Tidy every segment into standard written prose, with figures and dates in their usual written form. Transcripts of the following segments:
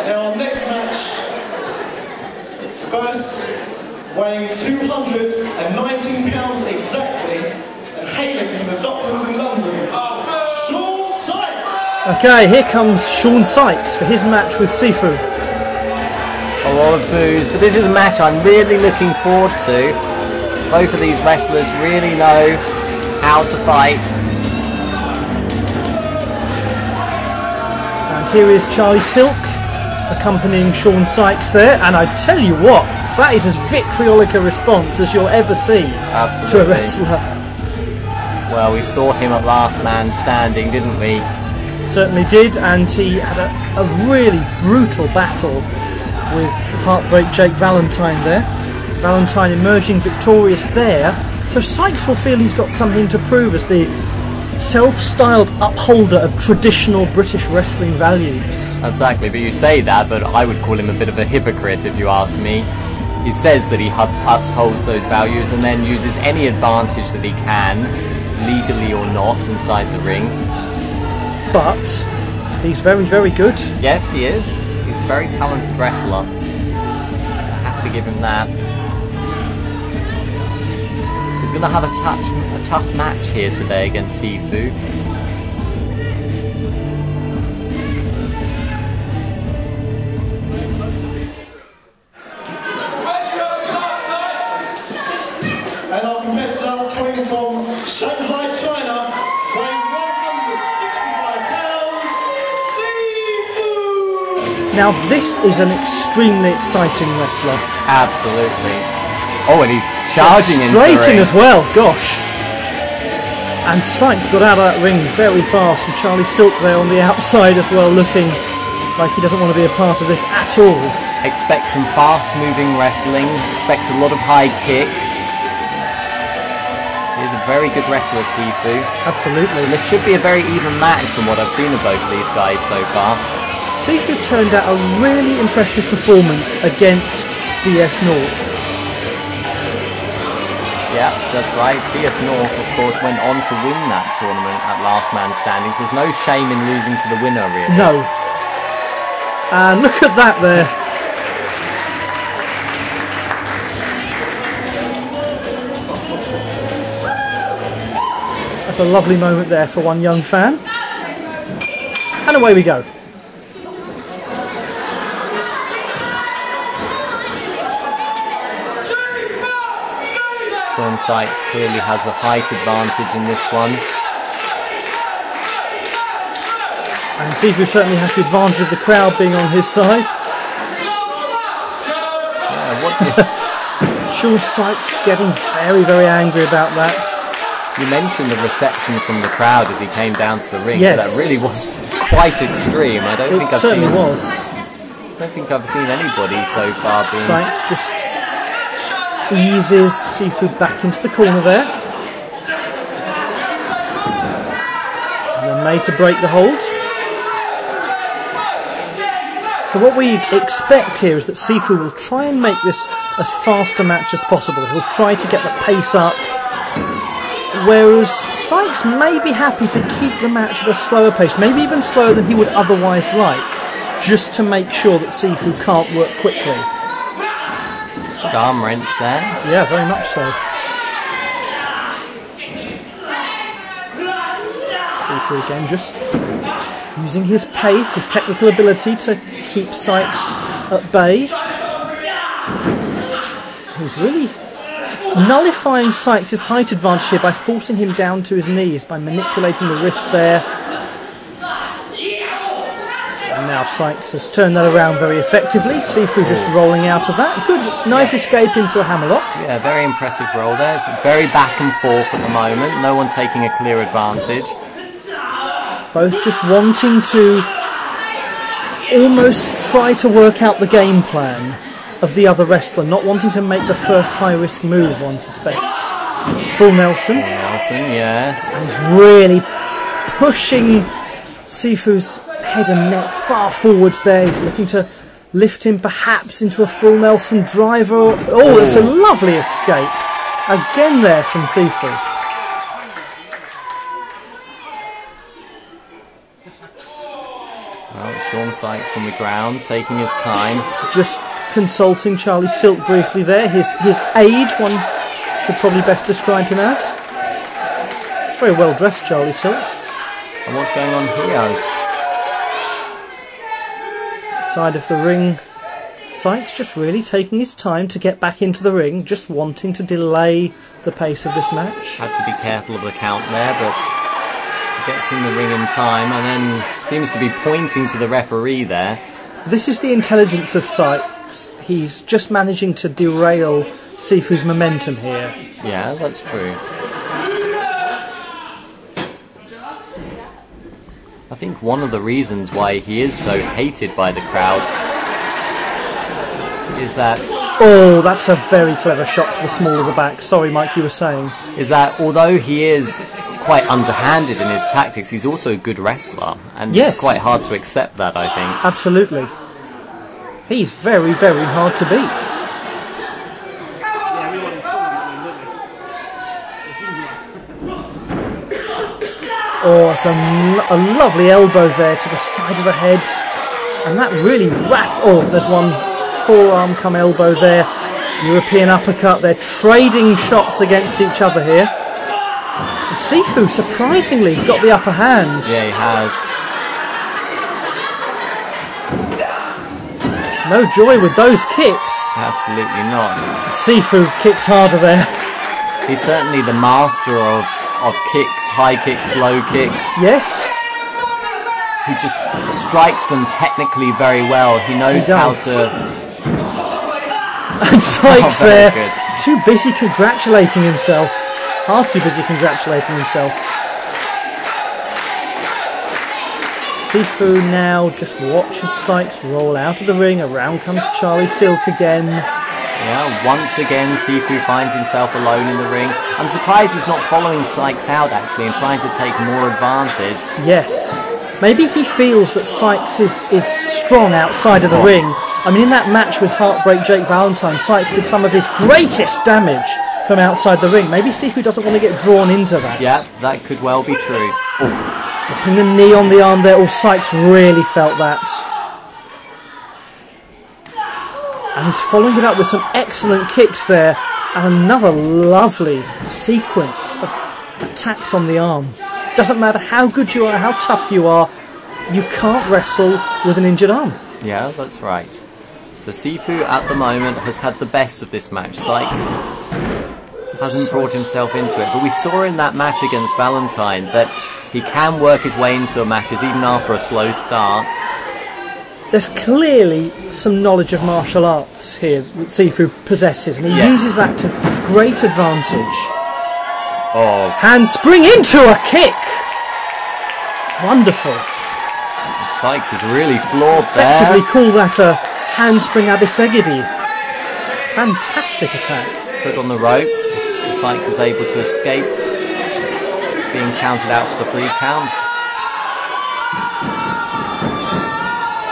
Now our next match, first weighing 219 pounds exactly, and hailing from the Docklands in London, Shaun Sikes! Okay, here comes Shaun Sikes for his match with Sifu. A lot of boos, but this is a match I'm really looking forward to. Both of these wrestlers really know how to fight. And here is Charlie Silk accompanying Shaun Sikes there, and I tell you what, that is as vitriolic a response as you'll ever see to a wrestler. Well, we saw him at Last Man Standing, didn't we? Certainly did, and he had a really brutal battle with Heartbreak Jake Valentine there. Valentine emerging victorious there, so Sikes will feel he's got something to prove as the self-styled upholder of traditional British wrestling values. Exactly, but you say that, but I would call him a bit of a hypocrite if you ask me. He says that he upholds those values and then uses any advantage that he can, legally or not, inside the ring. But he's very, very good. Yes, he is. He's a very talented wrestler. I have to give him that. He's going to have a tough match here today against Sifu. And our competitor coming from Shanghai, China, weighing 165 pounds, Sifu! Now this is an extremely exciting wrestler. Absolutely. Oh, and he's charging into the ring. Straight in as well, gosh. And Sikes got out of that ring very fast, and Charlie Silk there on the outside as well, looking like he doesn't want to be a part of this at all. Expect some fast-moving wrestling, expect a lot of high kicks. He's a very good wrestler, Sifu. Absolutely. And this should be a very even match from what I've seen of both of these guys so far. Sifu turned out a really impressive performance against DS North. Yeah, that's right. DS North, of course, went on to win that tournament at Last Man Standing, so there's no shame in losing to the winner, really. No. And look at that there. That's a lovely moment there for one young fan. And away we go. Shaun Sikes clearly has the height advantage in this one. And Sifu certainly has the advantage of the crowd being on his side. Yeah, what did... Shaun Sikes getting very, very angry about that. You mentioned the reception from the crowd as he came down to the ring. Yes. But that really was quite extreme. I don't think I've seen... It certainly was. I don't think I've seen anybody so far being... Sikes just eases Sifu back into the corner there. And then made to break the hold. So what we expect here is that Sifu will try and make this as fast a match as possible. He'll try to get the pace up, whereas Sikes may be happy to keep the match at a slower pace, maybe even slower than he would otherwise like, just to make sure that Sifu can't work quickly. Arm wrench there. Yeah, very much so. Sifu again just using his pace, his technical ability to keep Sikes at bay. He's really nullifying Sikes' height advantage here by forcing him down to his knees, by manipulating the wrist there. And now Sikes has turned that around very effectively. Sifu just rolling out of that. Good, nice escape into a hammerlock. Yeah, very impressive roll there. It's very back and forth at the moment. No one taking a clear advantage. Both just wanting to almost try to work out the game plan of the other wrestler, not wanting to make the first high-risk move, one suspects. Full Nelson. Nelson, yes. And he's really pushing Sifu's head and neck far forwards there. He's looking to lift him perhaps into a full Nelson driver. Oh, that's a lovely escape. Again there from Sifu. Well, Shaun Sikes on the ground, taking his time. Just consulting Charlie Silk briefly there. His aide, one should probably best describe him as. Very well dressed, Charlie Silk. And what's going on here? Side of the ring, Sikes just really taking his time to get back into the ring, just wanting to delay the pace of this match. Had to be careful of the count there, but gets in the ring in time and then seems to be pointing to the referee there. This is the intelligence of Sikes. He's just managing to derail Sifu's momentum here. Yeah, that's true. I think one of the reasons why he is so hated by the crowd is that... Oh, that's a very clever shot to the small of the back. Sorry, Mike, you were saying. Is that although he is quite underhanded in his tactics, he's also a good wrestler. And yes, it's quite hard to accept that, I think. Absolutely. He's very, very hard to beat. Oh, it's a lovely elbow there to the side of the head. And that really oh, there's one forearm come elbow there. European uppercut. They're trading shots against each other here. And Sifu, surprisingly, has got the upper hand. Yeah, he has. No joy with those kicks. Absolutely not. Sifu kicks harder there. He's certainly the master of kicks, high kicks, low kicks. Yes. He just strikes them technically very well. He knows how to... And Sikes there, good. Too busy congratulating himself. Far too busy congratulating himself. Sifu now just watches Sikes roll out of the ring. Around comes Charlie Silk again. Yeah, once again Sifu finds himself alone in the ring. I'm surprised he's not following Sikes out actually and trying to take more advantage. Yes. Maybe he feels that Sikes is strong outside of the ring. I mean, in that match with Heartbreak Jake Valentine, Sikes did some of his greatest damage from outside the ring. Maybe Sifu doesn't want to get drawn into that. Yeah, that could well be true. Dropping the knee on the arm there. Oh, Sikes really felt that. And he's following it up with some excellent kicks there. And another lovely sequence of attacks on the arm. Doesn't matter how good you are, how tough you are, you can't wrestle with an injured arm. Yeah, that's right. So Sifu at the moment has had the best of this match. Sikes hasn't brought himself into it. But we saw in that match against Valentine that he can work his way into matches even after a slow start. There's clearly some knowledge of martial arts here that Sifu possesses, and he uses that to great advantage. Oh. Handspring into a kick! Wonderful. Sikes is really floored there. Effectively call that a handspring abisegiri. Fantastic attack. Foot on the ropes, so Sikes is able to escape being counted out for the 3 count.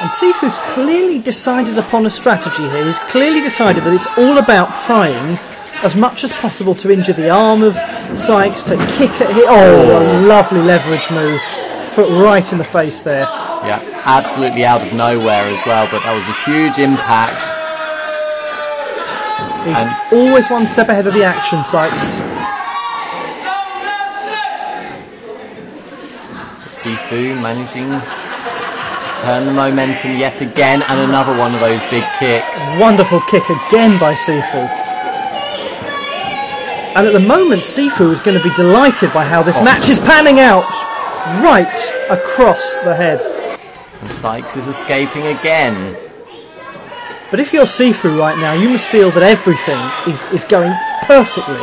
And Sifu's clearly decided upon a strategy here. He's clearly decided that it's all about trying as much as possible to injure the arm of Sikes, to kick at him. Oh, a lovely leverage move. Foot right in the face there. Yeah, absolutely out of nowhere as well, but that was a huge impact. He's always one step ahead of the action, Sikes. Sifu managing to turn the momentum yet again, and another one of those big kicks. Wonderful kick again by Sifu. And at the moment, Sifu is going to be delighted by how this match is panning out. Right across the head. And Sikes is escaping again. But if you're Sifu right now, you must feel that everything is going perfectly.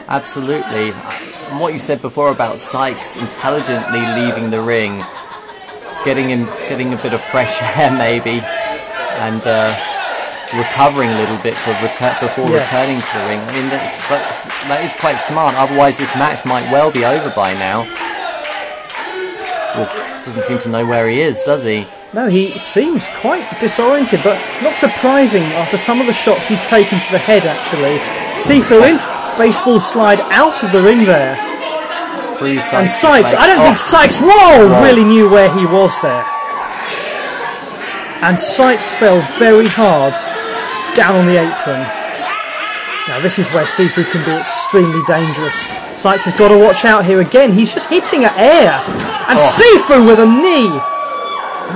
Absolutely. And what you said before about Sikes intelligently leaving the ring, getting a bit of fresh air maybe, and recovering a little bit before returning to the ring. I mean, that is quite smart. Otherwise, this match might well be over by now. Oof, doesn't seem to know where he is, does he? No, he seems quite disoriented, but not surprising after some of the shots he's taken to the head, actually. Sifu in, baseball slide out of the ring there. Through Sikes. And Sikes, I don't think Sikes really knew where he was there. And Sikes fell very hard down on the apron. Now this is where Sifu can be extremely dangerous. Sikes has got to watch out here again. He's just hitting at air. And Sifu with a knee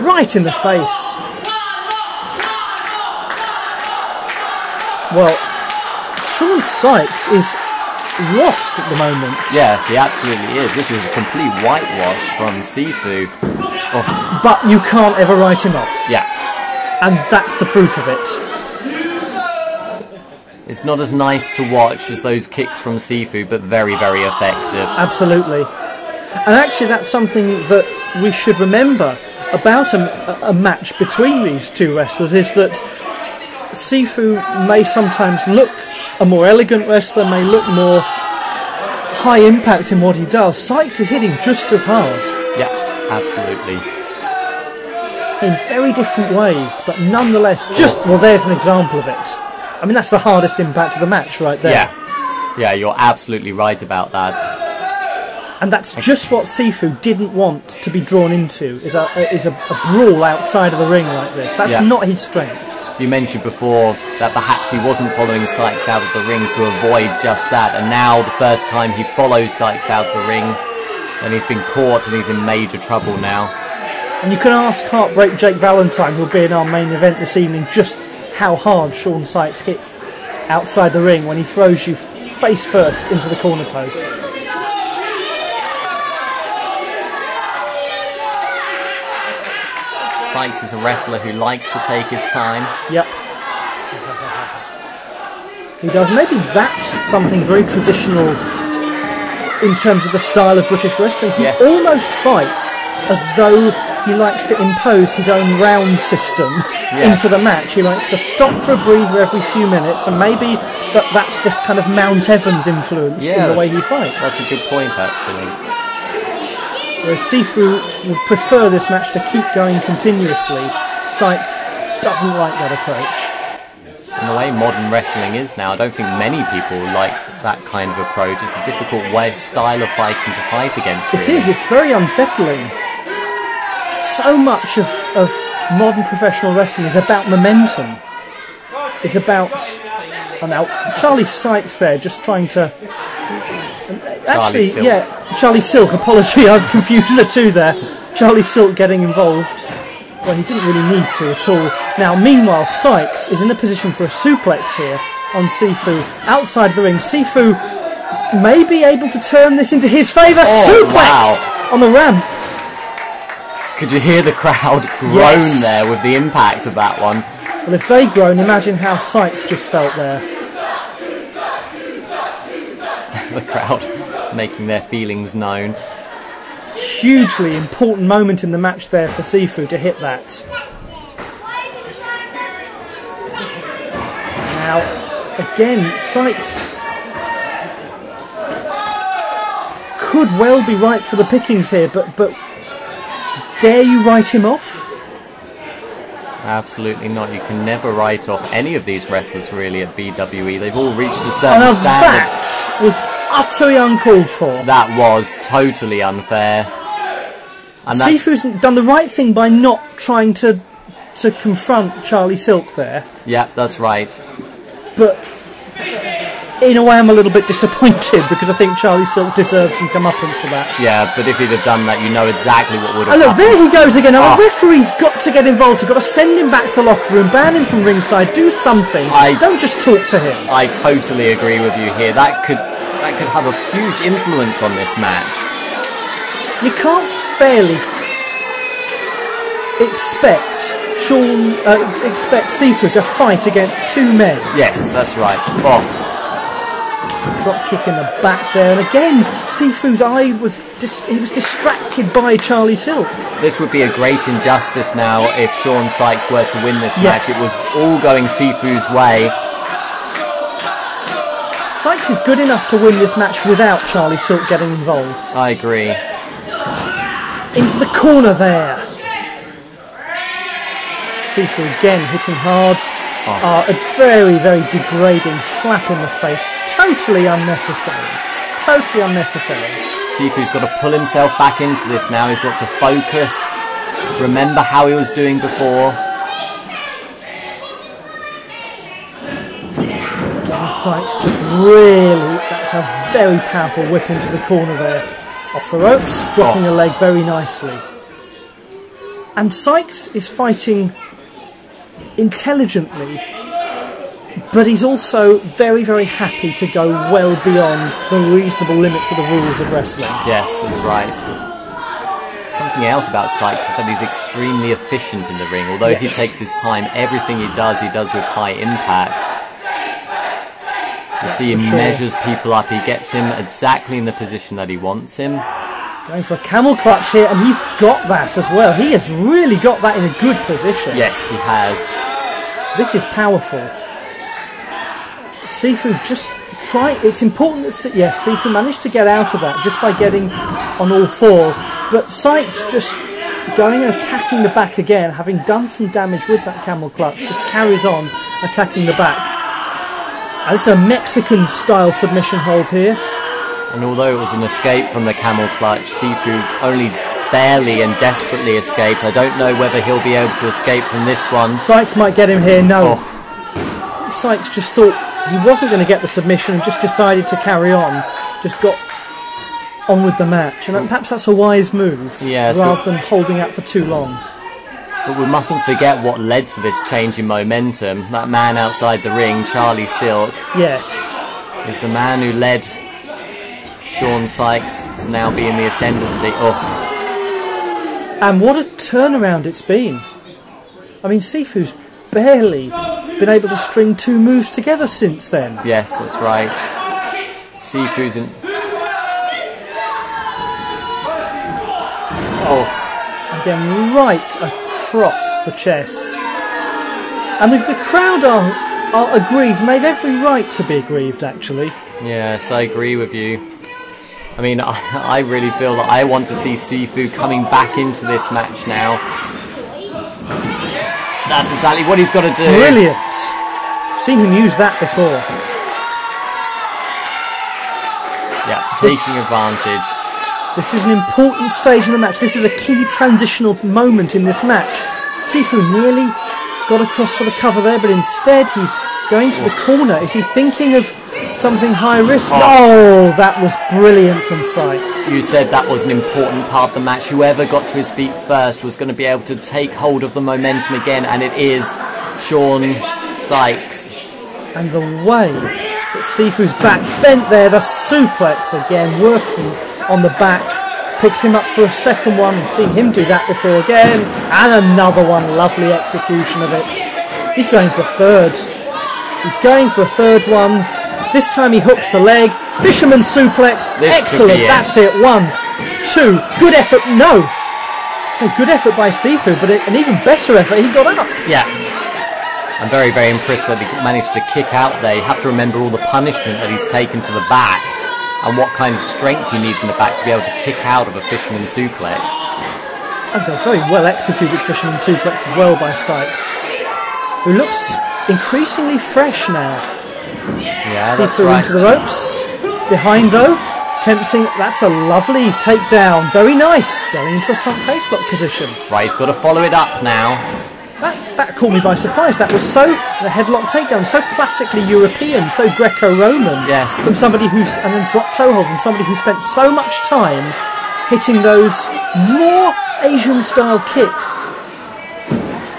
right in the face. Well, Shaun Sikes is lost at the moment. Yeah, he absolutely is. This is a complete whitewash from Sifu. Oh. But you can't ever write him off. Yeah. And that's the proof of it. It's not as nice to watch as those kicks from Sifu, but very, very effective. Absolutely. And actually that's something that we should remember about a match between these two wrestlers, is that Sifu may sometimes look a more elegant wrestler, may look more high impact in what he does. Sikes is hitting just as hard. Yeah, absolutely. In very different ways, but nonetheless, well, there's an example of it. I mean, that's the hardest impact of the match right there. Yeah, yeah, you're absolutely right about that. And that's just what Sifu didn't want to be drawn into, is a brawl outside of the ring like this. That's not his strength. You mentioned before that perhaps he wasn't following Sikes out of the ring to avoid just that, and now the first time he follows Sikes out of the ring, and he's been caught and he's in major trouble now. And you can ask Heartbreak Jake Valentine, who'll be in our main event this evening, just how hard Shaun Sikes hits outside the ring when he throws you face first into the corner post. Sikes is a wrestler who likes to take his time. Yep. He does. Maybe that's something very traditional in terms of the style of British wrestling. He almost fights as though he likes to impose his own round system into the match. He likes to stop for a breather every few minutes, and maybe that's the kind of Mount Evans influence in the way he fights. That's a good point, actually. Whereas Sifu would prefer this match to keep going continuously, Sikes doesn't like that approach. In the way modern wrestling is now, I don't think many people like that kind of approach. It's a difficult style of fighting to fight against. It is, it's very unsettling. So much of modern professional wrestling is about momentum. It's about... Oh, now, Charlie Sikes there, just trying to... Actually, Charlie Silk, apology, I've confused the two there. Charlie Silk getting involved. Well, he didn't really need to at all. Now, meanwhile, Sikes is in a position for a suplex here on Sifu. Outside the ring, Sifu may be able to turn this into his favour. Suplex on the ramp. Could you hear the crowd groan there with the impact of that one? Well, if they groan, imagine how Sikes just felt there. The crowd making their feelings known. Hugely important moment in the match there for Sifu to hit that. Now, again, Sikes could well be right for the pickings here, but dare you write him off? Absolutely not. You can never write off any of these wrestlers really at BWE. They've all reached a certain standard. That was utterly uncalled for. That was totally unfair. And Sifu's done the right thing by not trying to confront Charlie Silk there. Yeah, that's right. But in a way I'm a little bit disappointed, because I think Charlie Silk deserves some comeuppance for that. Yeah, but if he'd have done that, you know exactly what would have happened. Look, there he goes again. Now, the referee's got to get involved. He's got to send him back to the locker room, ban him from ringside, do something. Don't just talk to him. I totally agree with you here. That could have a huge influence on this match. You can't fairly expect Sifu to fight against two men. Yes, that's right. Oh. Drop kick in the back there, and again Sifu's eye was distracted by Charlie Silk. This would be a great injustice now if Shaun Sikes were to win this match. It was all going Sifu's way. Sikes is good enough to win this match without Charlie Silk getting involved. I agree. Into the corner there. Sifu again hitting hard. A very, very degrading slap in the face. Totally unnecessary. Totally unnecessary. Sifu's got to pull himself back into this now. He's got to focus. Remember how he was doing before. Sykes just really, that's a very powerful whip into the corner there. Off the ropes, dropping a leg very nicely. And Sykes is fighting intelligently, but he's also very, very happy to go well beyond the reasonable limits of the rules of wrestling. Yes, that's right. Something else about Sykes is that he's extremely efficient in the ring. Although he takes his time, everything he does with high impact. You see, he measures people up, he gets him exactly in the position that he wants him. Going for a camel clutch here, and he's got that as well. He has really got that in a good position. Yes, he has. This is powerful. Sifu just try. It's important that Sifu managed to get out of that just by getting on all fours. But Sykes just going and attacking the back again, having done some damage with that camel clutch, just carries on attacking the back. And it's a Mexican-style submission hold here. And although it was an escape from the camel clutch, Sifu only barely and desperately escaped. I don't know whether he'll be able to escape from this one. Sykes might get him here, no. Sykes just thought he wasn't going to get the submission and just decided to carry on. Just got on with the match. And perhaps that's a wise move, rather than holding out for too long. But we mustn't forget what led to this change in momentum. That man outside the ring, Charlie Silk, is the man who led Shaun Sikes to now be in the ascendancy. And what a turnaround it's been. I mean, Sifu's barely been able to string two moves together since then. Yes, that's right. Sifu's in... Again, right across the chest. And the crowd are aggrieved, and they've every right to be aggrieved, actually. Yes, I agree with you. I mean, I really feel that I want to see Sifu coming back into this match now. That's exactly what he's got to do. Brilliant. I've seen him use that before. Yeah, taking advantage. This is an important stage in the match. This is a key transitional moment in this match. Sifu nearly got across for the cover there, but instead he's going to the corner. Is he thinking of something high risk? Oh, that was brilliant from Sykes. You said that was an important part of the match. Whoever got to his feet first was going to be able to take hold of the momentum again, and it is Shaun Sikes. And the way that Sifu's back bent there, the suplex again working on the back, picks him up for a second one. We've seen him do that before again, and another one. Lovely execution of it. He's going for a third. He's going for a third one. This time he hooks the leg. Fisherman suplex. Excellent. That's it. 1, 2. Good effort. No. So good effort by Sifu, but an even better effort. He got up. Yeah. I'm very, very impressed that he managed to kick out there. You have to remember all the punishment that he's taken to the back and what kind of strength you need in the back to be able to kick out of a fisherman suplex. That was a very well executed fisherman suplex as well by Sykes, who looks increasingly fresh now. Yeah, that's Sifu right. into the ropes. Behind though, tempting. That's a lovely takedown. Very nice. Going into a front face lock position. Right, he's got to follow it up now. That caught me by surprise. That was the headlock takedown, so classically European, so Greco-Roman. Yes. From somebody and then drop toe hold from somebody who spent so much time hitting those more Asian-style kicks.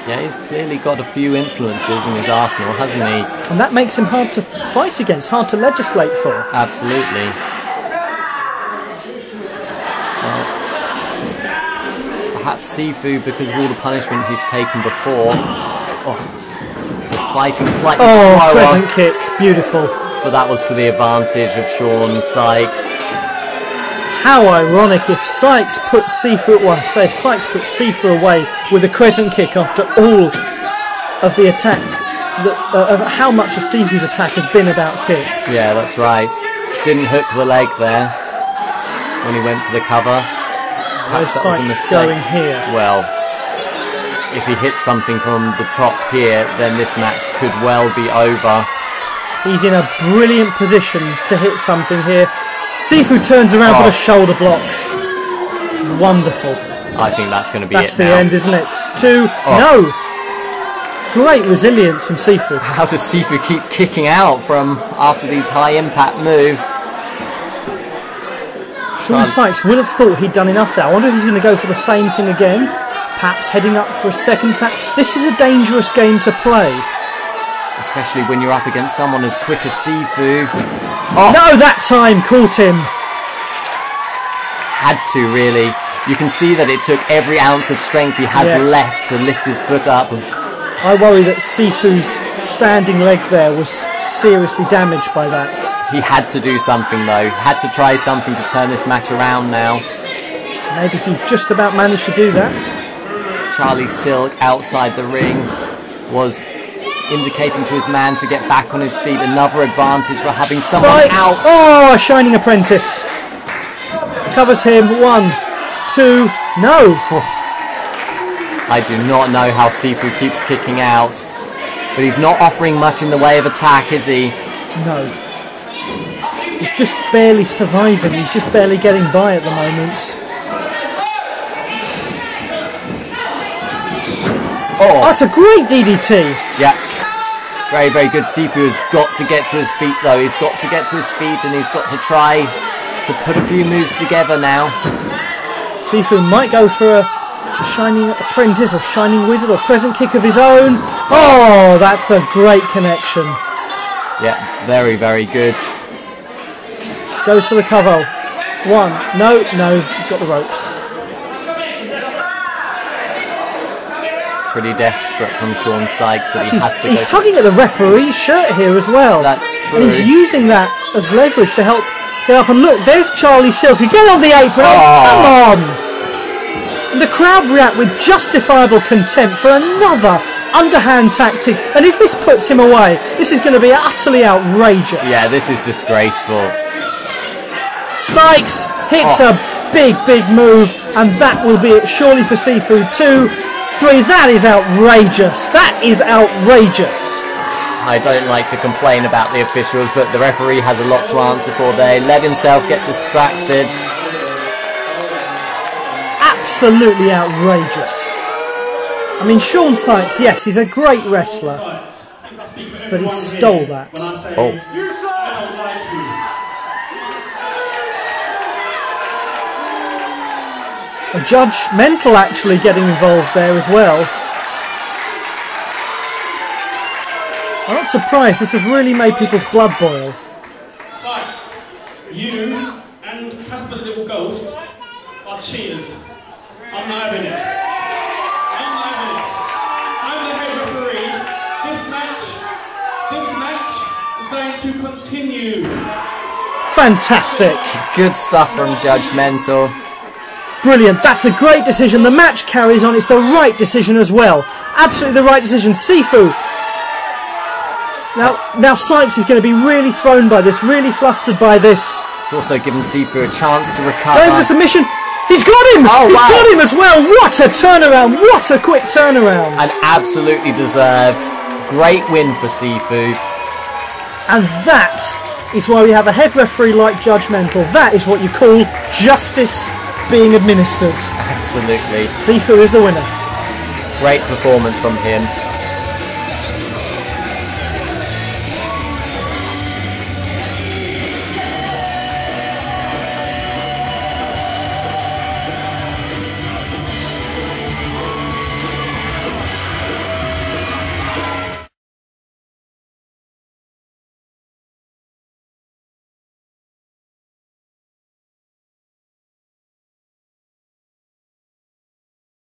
Yeah, he's clearly got a few influences in his arsenal, hasn't he? And that makes him hard to fight against, hard to legislate for. Absolutely. Perhaps Sifu, because of all the punishment he's taken before, was fighting slightly slower. Crescent kick, beautiful. But that was to the advantage of Shaun Sikes. How ironic if Sykes put Sifu away with a crescent kick after all of the attack, of how much of Sifu's attack has been about kicks. Yeah, that's right. Didn't hook the leg there when he went for the cover. Perhaps that was a mistake. Going here. Well, if he hits something from the top here, then this match could well be over. He's in a brilliant position to hit something here. Sifu turns around with a shoulder block. Wonderful. I think that's going to be that's it now. That's the end, isn't it? 2. No! Great resilience from Sifu. How does Sifu keep kicking out from after these high impact moves? Shaun Sikes will have thought he'd done enough there. I wonder if he's going to go for the same thing again. Perhaps heading up for a second attack. This is a dangerous game to play. Especially when you're up against someone as quick as Sifu. Oh. No, that time caught him. Had to, really. You can see that it took every ounce of strength he had left to lift his foot up. I worry that Sifu's standing leg there was seriously damaged by that. He had to do something though. Had to try something to turn this match around now. Maybe he just about managed to do that. Charlie Silk outside the ring was indicating to his man to get back on his feet. Another advantage for having someone Sikes. out. Oh, a shining apprentice. Covers him. 1, 2, no. I do not know how Sifu keeps kicking out. But he's not offering much in the way of attack, is he? No. He's just barely surviving. He's just barely getting by at the moment. Oh, that's a great DDT. Yeah. Very, very good. Sifu has got to get to his feet, though. He's got to get to his feet, and he's got to try to put a few moves together now. Sifu might go for a shining apprentice or shining wizard or crescent kick of his own. Oh, that's a great connection. Yeah, very, very good. Goes for the cover. 1. No, got the ropes. Pretty desperate from Shaun Sikes that he has to go. He's tugging at the referee's shirt here as well. That's true. And he's using that as leverage to help get up. And look, there's Charlie Silk. Get on the apron. Oh, come on. And the crowd react with justifiable contempt for another underhand tactic. And if this puts him away, this is going to be utterly outrageous. Yeah, this is disgraceful. Sikes hits a big, big move. And that will be it surely for Sifu. 2, 3, that is outrageous. That is outrageous. I don't like to complain about the officials, but the referee has a lot to answer for there. Let himself get distracted. Absolutely outrageous. I mean, Shaun Sikes, yes, he's a great wrestler, but he stole that. Oh. A judgmental actually getting involved there as well. I'm not surprised, this has really made people's blood boil. Sikes, you and Casper the Little Ghost are cheaters. I'm not having it. I'm not having it. I'm the head referee. This match is going to continue. Fantastic. Good stuff from Judgmental. Brilliant, that's a great decision. The match carries on, it's the right decision as well. Absolutely the right decision. Sifu. Now Sikes is going to be really thrown by this, really flustered by this. It's also given Sifu a chance to recover. There's the submission. He's got him! Oh, He's wow. got him as well! What a turnaround! What a quick turnaround! And absolutely deserved. Great win for Sifu. And that is why we have a head referee like Judgmental. That is what you call justice being administered. Absolutely. Sifu is the winner. Great performance from him.